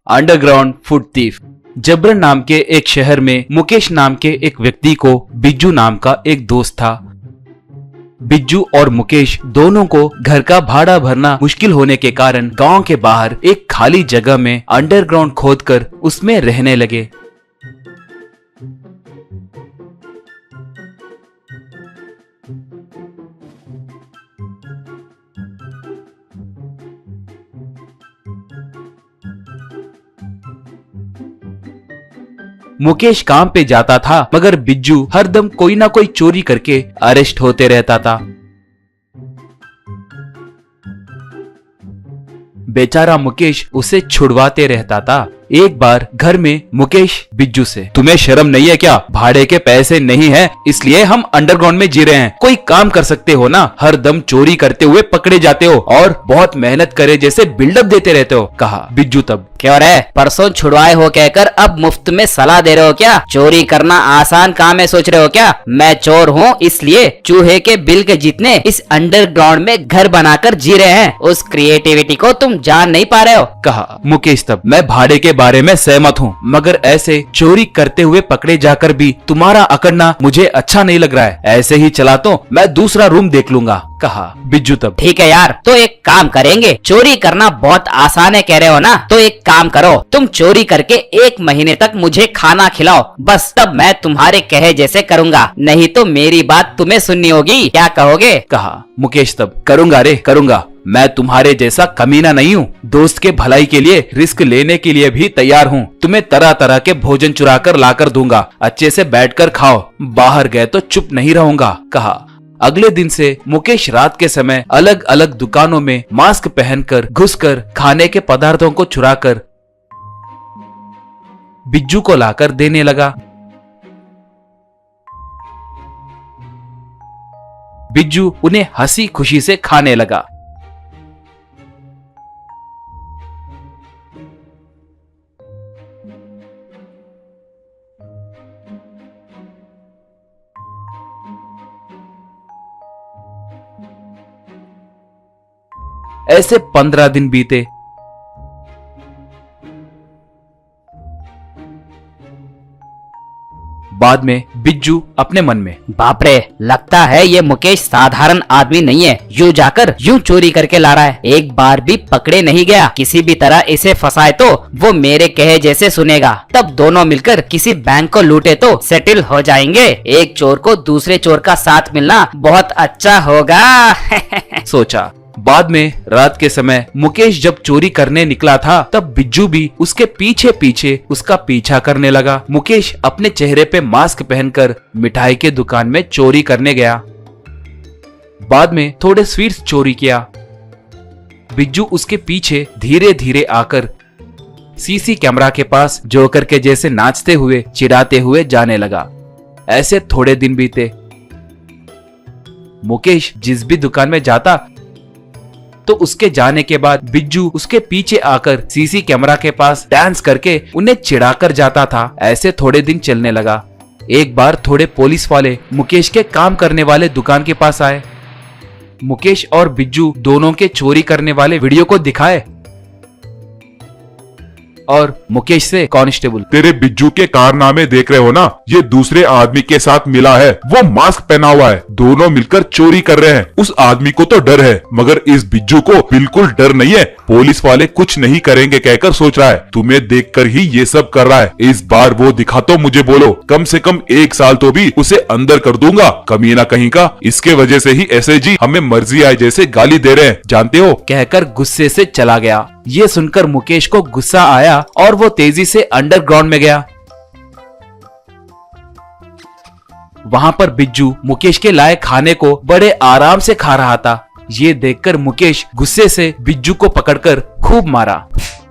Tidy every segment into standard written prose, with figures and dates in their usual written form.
Underground food thief. जबरन नाम के एक शहर में मुकेश नाम के एक व्यक्ति को बिज्जू नाम का एक दोस्त था। बिज्जू और मुकेश दोनों को घर का भाड़ा भरना मुश्किल होने के कारण गांव के बाहर एक खाली जगह में अंडरग्राउंड खोदकर उसमें रहने लगे। मुकेश काम पे जाता था, मगर बिज्जू हरदम कोई ना कोई चोरी करके अरेस्ट होते रहता था। बेचारा मुकेश उसे छुड़वाते रहता था। एक बार घर में मुकेश बिज्जू से, तुम्हें शर्म नहीं है क्या? भाड़े के पैसे नहीं है, इसलिए हम अंडरग्राउंड में जी रहे हैं। कोई काम कर सकते हो ना, हर दम चोरी करते हुए पकड़े जाते हो और बहुत मेहनत करे जैसे बिल्डअप देते रहते हो, कहा बिज्जू तब। क्यों रे, परसों छुड़वाए हो कहकर अब मुफ्त में सलाह दे रहे हो क्या? चोरी करना आसान काम है सोच रहे हो क्या? मैं चोर हूँ, इसलिए चूहे के बिल के जितने इस अंडरग्राउंड में घर बनाकर जी रहे हैं। उस क्रिएटिविटी को तुम जान नहीं पा रहे हो, कहा मुकेश तब। मैं भाड़े के बारे में सहमत हूँ, मगर ऐसे चोरी करते हुए पकड़े जाकर भी तुम्हारा अकड़ना मुझे अच्छा नहीं लग रहा है। ऐसे ही चला तो मैं दूसरा रूम देख लूंगा, कहा बिज्जू तब। ठीक है यार, तो एक काम करेंगे। चोरी करना बहुत आसान है कह रहे हो ना, तो एक काम करो, तुम चोरी करके 1 महीने तक मुझे खाना खिलाओ, बस तब मैं तुम्हारे कहे जैसे करूँगा। नहीं तो मेरी बात तुम्हें सुननी होगी, क्या कहोगे? कहा मुकेश तब। करूंगा रे करूंगा, मैं तुम्हारे जैसा कमीना नहीं हूँ। दोस्त के भलाई के लिए रिस्क लेने के लिए भी तैयार हूँ। तुम्हें तरह तरह के भोजन चुरा कर लाकर दूंगा, अच्छे से बैठकर खाओ। बाहर गए तो चुप नहीं रहूंगा, कहा। अगले दिन से मुकेश रात के समय अलग अलग दुकानों में मास्क पहनकर घुसकर खाने के पदार्थों को चुराकर बिज्जू को लाकर देने लगा। बिज्जू उन्हें हंसी खुशी से खाने लगा। ऐसे 15 दिन बीते। बाद में बिज्जू अपने मन में, बाप रे, लगता है ये मुकेश साधारण आदमी नहीं है, यूं जाकर यूं चोरी करके ला रहा है। एक बार भी पकड़े नहीं गया, किसी भी तरह इसे फंसाए तो वो मेरे कहे जैसे सुनेगा, तब दोनों मिलकर किसी बैंक को लूटे तो सेटल हो जाएंगे। एक चोर को दूसरे चोर का साथ मिलना बहुत अच्छा होगा। सोचा। बाद में रात के समय मुकेश जब चोरी करने निकला था, तब बिज्जू भी उसके पीछे पीछे उसका पीछा करने लगा। मुकेश अपने चेहरे पे मास्क पहनकर मिठाई के दुकान में चोरी करने गया। बाद में थोड़े स्वीट्स चोरी किया। बिज्जू उसके पीछे धीरे धीरे आकर सीसी कैमरा के पास जोकर के जैसे नाचते हुए चिढ़ाते हुए जाने लगा। ऐसे थोड़े दिन बीते। मुकेश जिस भी दुकान में जाता तो उसके जाने के बाद बिज्जू उसके पीछे आकर सीसी कैमरा के पास डांस करके उन्हें चिढ़ाकर जाता था। ऐसे थोड़े दिन चलने लगा। एक बार थोड़े पुलिस वाले मुकेश के काम करने वाले दुकान के पास आए। मुकेश और बिज्जू दोनों के चोरी करने वाले वीडियो को दिखाए और मुकेश से, कांस्टेबल, तेरे बिज्जू के कारनामे देख रहे हो ना, ये दूसरे आदमी के साथ मिला है, वो मास्क पहना हुआ है, दोनों मिलकर चोरी कर रहे हैं। उस आदमी को तो डर है, मगर इस बिज्जू को बिल्कुल डर नहीं है। पुलिस वाले कुछ नहीं करेंगे कहकर सोच रहा है, तुम्हें देखकर ही ये सब कर रहा है। इस बार वो दिखा तो मुझे बोलो, कम से कम 1 साल तो भी उसे अंदर कर दूंगा, कमीना कहीं का। इसके वजह से ही एसआईजी हमें मर्जी आए जैसे गाली दे रहे हैं, जानते हो, कहकर गुस्से से चला गया। ये सुनकर मुकेश को गुस्सा आया और वो तेजी से अंडरग्राउंड में गया। वहां पर बिज्जू मुकेश के लाए खाने को बड़े आराम से खा रहा था। ये देखकर मुकेश गुस्से से बिज्जू को पकड़कर खूब मारा।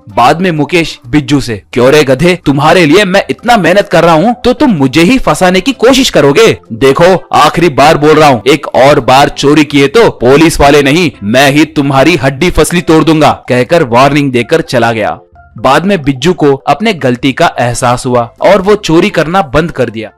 बाद में मुकेश बिज्जू से, क्यों रे गधे, तुम्हारे लिए मैं इतना मेहनत कर रहा हूँ तो तुम मुझे ही फंसाने की कोशिश करोगे? देखो आखिरी बार बोल रहा हूँ, एक और बार चोरी किए तो पुलिस वाले नहीं, मैं ही तुम्हारी हड्डी फसली तोड़ दूंगा, कहकर वार्निंग देकर चला गया। बाद में बिज्जू को अपने गलती का एहसास हुआ और वो चोरी करना बंद कर दिया।